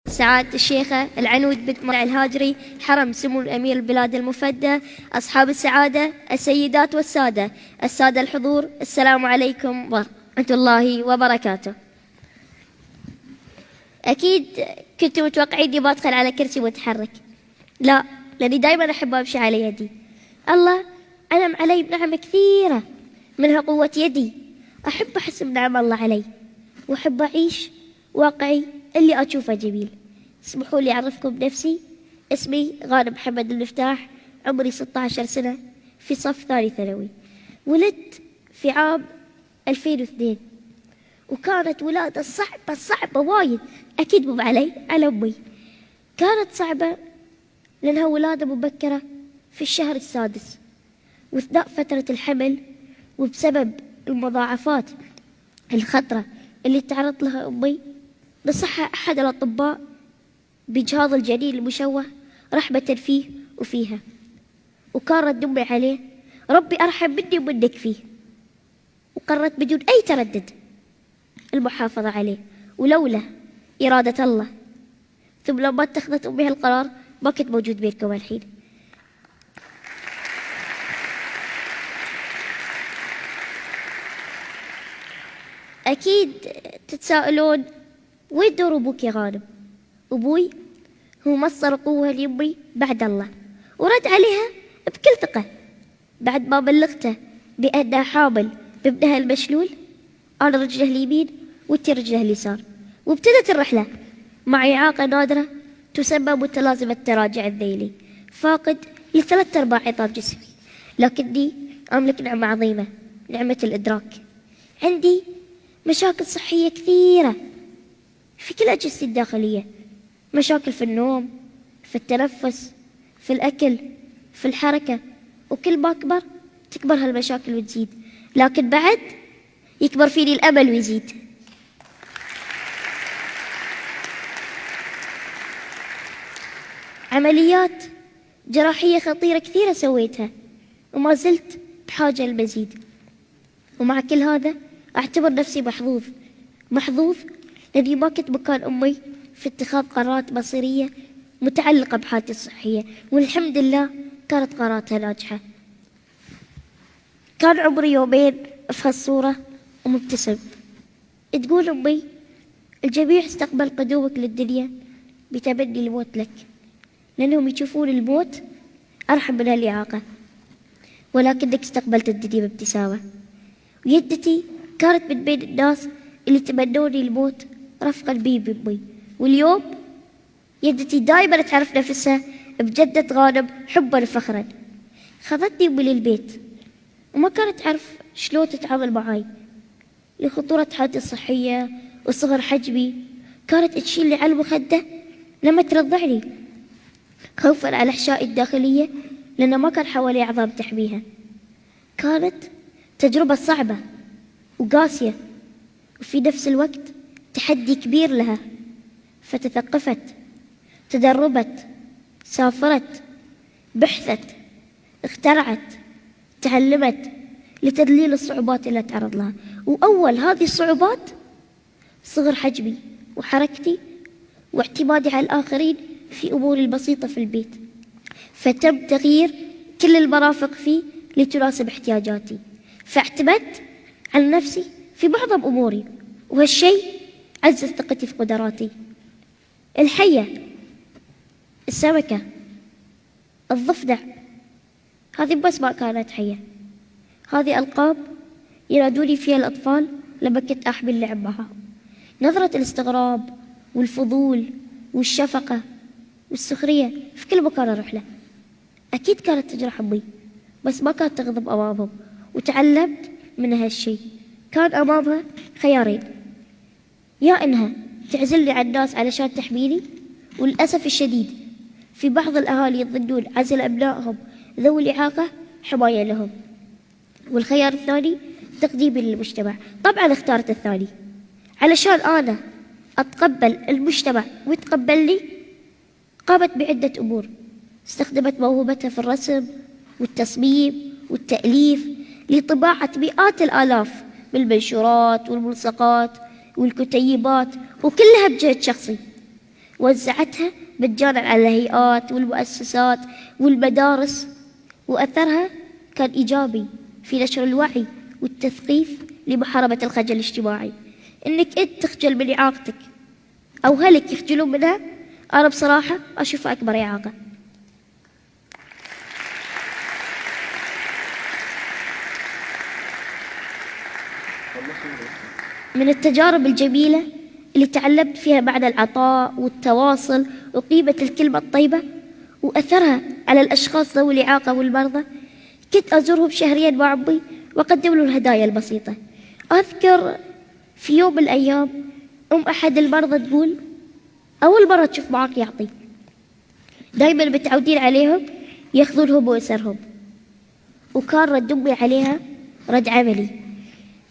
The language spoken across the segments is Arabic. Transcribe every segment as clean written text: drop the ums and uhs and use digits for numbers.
سعادة الشيخة العنود بنت مرع الهاجري، حرم سمو الأمير البلاد المفدى، أصحاب السعادة، السيدات والسادة، السادة الحضور، السلام عليكم ورحمة الله وبركاته. أكيد كنتوا متوقعين إني بدخل على كرسي متحرك، لا، لأني دائما أحب أمشي على يدي. الله أنعم علي بنعمة كثيرة، منها قوة يدي. أحب أحس بنعم الله علي، وأحب أعيش واقعي اللي أشوفه جميل. اسمحوا لي أعرفكم بنفسي. اسمي غانم محمد المفتاح، عمري 16 سنة، في صف ثاني ثانوي. ولدت في عام 2002، وكانت ولادة صعبة وايد. أكيد مو علي، على أمي. كانت صعبة لأنها ولادة مبكرة في الشهر السادس، وأثناء فترة الحمل، وبسبب المضاعفات الخطرة اللي تعرض لها أمي، نصحها أحد الأطباء بإجهاض الجنين المشوه رحمة فيه وفيها. وكان رد أمي عليه: ربي أرحم مني ومنك فيه. وقررت بدون أي تردد المحافظة عليه، ولولا إرادة الله ثم لما اتخذت أمي هالقرار ما كنت موجود بينكم الحين. أكيد تتساءلون وين دور أبوك يا غانم؟ أبوي هو مصدر قوة لأمي بعد الله، ورد عليها بكل ثقة بعد ما بلغته بأنها حامل بابنها المشلول. أنا رجله اليمين وأنتي رجله اليسار، وابتدت الرحلة مع إعاقة نادرة تسمى متلازمة التراجع الذيلي، فاقد ل3 أرباع عظام جسمي، لكني أملك نعمة عظيمة، نعمة الإدراك. عندي مشاكل صحية كثيرة في كل أجهزتي الداخلية، مشاكل في النوم، في التنفس، في الأكل، في الحركة. وكل ما أكبر تكبر هالمشاكل وتزيد، لكن بعد يكبر فيني الأمل ويزيد. عمليات جراحية خطيرة كثيرة سويتها، وما زلت بحاجة للمزيد. ومع كل هذا أعتبر نفسي محظوظ لأني ما كنت مكان أمي في اتخاذ قرارات مصيرية متعلقة بحالتي الصحية، والحمد لله كانت قراراتها ناجحة. كان عمري يومين في هالصورة ومبتسم. تقول أمي: الجميع استقبل قدومك للدنيا بتمني الموت لك، لأنهم يشوفون الموت أرحم من الإعاقة، ولكنك استقبلت الدنيا بابتسامة. ويدتي كانت من بين الناس اللي تمنوني الموت رفقا بي بأمي، واليوم يدتي دائما تعرف نفسها بجدة غانم حبا وفخرا. خذتني أمي للبيت، وما كانت تعرف شلون تتعامل معاي لخطورة حالتي الصحية وصغر حجمي. كانت تشيلني على المخدة لما ترضعني، خوفا على أحشائي الداخلية، لأن ما كان حوالي أعظام تحميها. كانت تجربة صعبة وقاسية، وفي نفس الوقت تحدي كبير لها. فتثقفت، تدربت، سافرت، بحثت، اخترعت، تعلمت لتذليل الصعوبات اللي تعرض لها. وأول هذه الصعوبات صغر حجمي وحركتي واعتمادي على الآخرين في أموري البسيطة في البيت. فتم تغيير كل المرافق فيه لتناسب احتياجاتي، فاعتمدت على نفسي في معظم أموري، وهالشيء عزز ثقتي في قدراتي. الحية، السمكة، الضفدع، هذه بس ما كانت حية، هذه ألقاب ينادوني فيها الأطفال لما كنت أحمل لعب معهم. نظرة الاستغراب والفضول والشفقة والسخرية في كل مكان أروح له. أكيد كانت تجرح أمي، بس ما كانت تغضب أمامهم، وتعلمت من هالشيء. كان أمامها خيارين: يا إنها تعزلني عن الناس علشان تحميني، وللأسف الشديد في بعض الأهالي يظنون عزل أبنائهم ذوي الإعاقة حماية لهم، والخيار الثاني تقديمي للمجتمع. طبعا اختارت الثاني، علشان أنا أتقبل المجتمع ويتقبلني. قامت بعدة أمور، استخدمت موهبتها في الرسم والتصميم والتأليف لطباعة مئات الآلاف من المنشورات والملصقات والكتيبات، وكلها بجهد شخصي. وزعتها مجانا على الهيئات والمؤسسات والمدارس، وأثرها كان إيجابي في نشر الوعي والتثقيف لمحاربة الخجل الاجتماعي. إنك أنت تخجل من إعاقتك أو هلك يخجلون منها، أنا بصراحة أشوفها أكبر إعاقة. من التجارب الجميلة اللي تعلمت فيها معنى العطاء والتواصل وقيمة الكلمة الطيبة وأثرها على الأشخاص ذوي الإعاقة والمرضى، كنت أزورهم شهريا مع أمي وأقدم لهم الهدايا البسيطة. أذكر في يوم من الأيام أحد المرضى تقول: أول مرة تشوف معاق يعطي، دايما متعودين عليهم ياخذونهم وأسرهم. وكان رد أمي عليها رد عملي: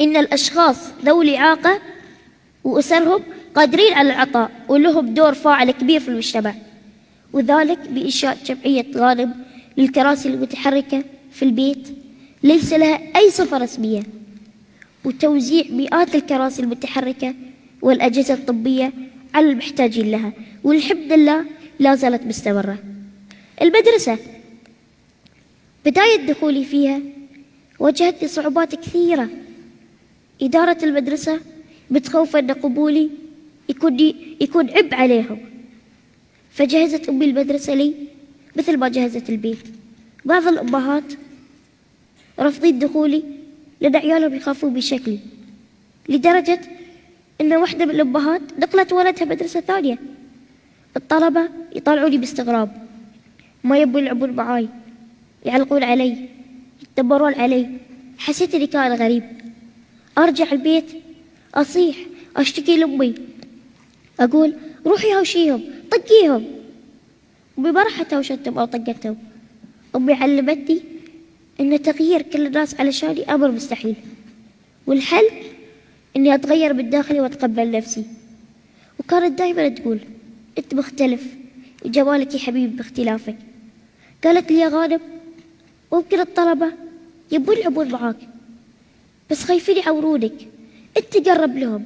إن الأشخاص ذوي الإعاقة وأسرهم قادرين على العطاء ولهم دور فاعل كبير في المجتمع، وذلك بإنشاء جمعية غانم للكراسي المتحركة في البيت ليس لها أي صفة رسمية، وتوزيع مئات الكراسي المتحركة والأجهزة الطبية على المحتاجين لها، والحمد لله لا زالت مستمرة. المدرسة بداية دخولي فيها واجهتني صعوبات كثيرة. إدارة المدرسة بتخوف أن قبولي يكون عبء عليهم، فجهزت أمي المدرسة لي مثل ما جهزت البيت. بعض الأمهات رافضين دخولي لأن عيالهم يخافون من شكلي، لدرجة أن واحدة من الأمهات نقلت ولدها مدرسة ثانية. الطلبة يطالعوني باستغراب، ما يبون يلعبون معاي، يعلقون علي، يتدبرون علي. حسيت إني كائن غريب. أرجع البيت أصيح، أشتكي لأمي، أقول: روحي هوشيهم، طقيهم. أمي ما راح هوشتهم أو طقتهم. أمي علمتني إن تغيير كل الناس علشاني أمر مستحيل، والحل إني أتغير من داخلي وأتقبل نفسي. وكانت دائما تقول: أنت مختلف وجمالك يا حبيبي باختلافك. قالت لي: يا غانم، ممكن الطلبة يبون يلعبون معاك بس خايفين يعورونك، أنت قرب لهم،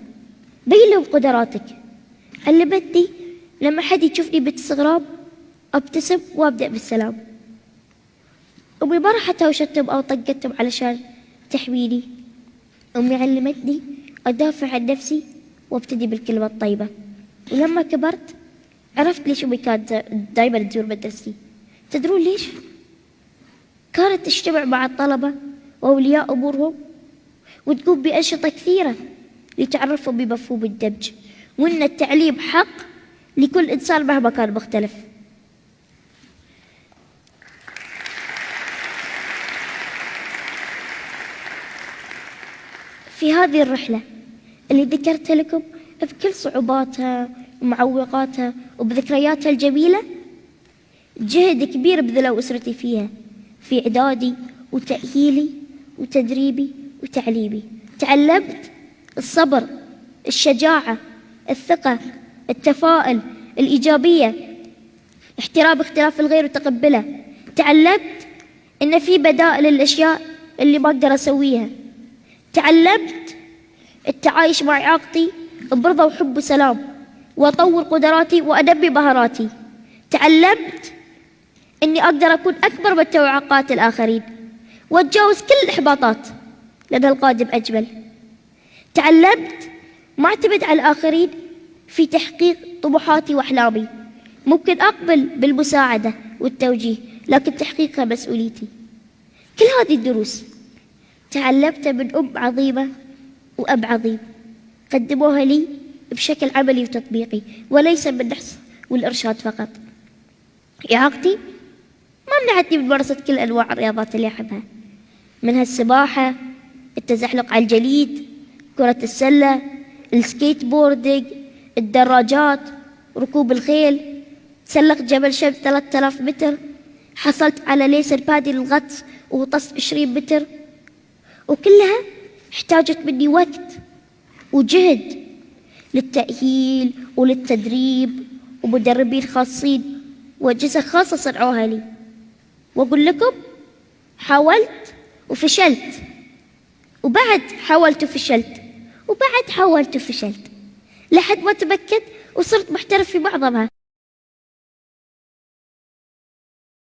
بين لهم قدراتك. علمتني لما حد يشوفني باستغراب أبتسم وأبدأ بالسلام. أمي ما راح هوشتهم أو طقتهم علشان تحميني. أمي علمتني أدافع عن نفسي وابتدي بالكلمة الطيبة. ولما كبرت عرفت ليش أمي كانت دايما تزور مدرستي. تدرون ليش؟ كانت تجتمع مع الطلبة وأولياء أمورهم وتقوم بأنشطة كثيرة لتعرفهم بمفهوم الدمج، وأن التعليم حق لكل إنسان مهما كان مختلف. في هذه الرحلة اللي ذكرت لكم بكل صعوباتها ومعوقاتها وبذكرياتها الجميلة، جهد كبير بذلوا أسرتي فيها في إعدادي وتأهيلي وتدريبي وتعليمي. تعلمت الصبر، الشجاعة، الثقة، التفاؤل، الإيجابية، احترام اختلاف الغير وتقبله. تعلمت إن في بدائل الأشياء اللي ما أقدر أسويها. تعلمت التعايش مع إعاقتي برضا وحب وسلام، وأطور قدراتي وأنمي مهاراتي. تعلمت إني أقدر أكون أكبر من توقعات الآخرين وأتجاوز كل الإحباطات لأن القادم أجمل. تعلمت ما أعتمد على الآخرين في تحقيق طموحاتي وأحلامي. ممكن أقبل بالمساعدة والتوجيه، لكن تحقيقها مسؤوليتي. كل هذه الدروس تعلمتها من أم عظيمة وأب عظيم قدموها لي بشكل عملي وتطبيقي، وليس بالنحس والإرشاد فقط. إعاقتي ما منعتني من ممارسة كل أنواع الرياضات اللي أحبها، منها السباحة، التزحلق على الجليد، كرة السلة، السكيت بوردينج، الدراجات، ركوب الخيل، تسلق جبل شمس 3000 متر، حصلت على ليسن بادي للغطس وغطست 20 متر. وكلها احتاجت مني وقت وجهد للتأهيل وللتدريب ومدربين خاصين وأجهزة خاصة صنعوها لي. وأقول لكم حاولت وفشلت، وبعد حاولت وفشلت، وبعد حاولت وفشلت، لحد ما تمكنت وصرت محترف في معظمها.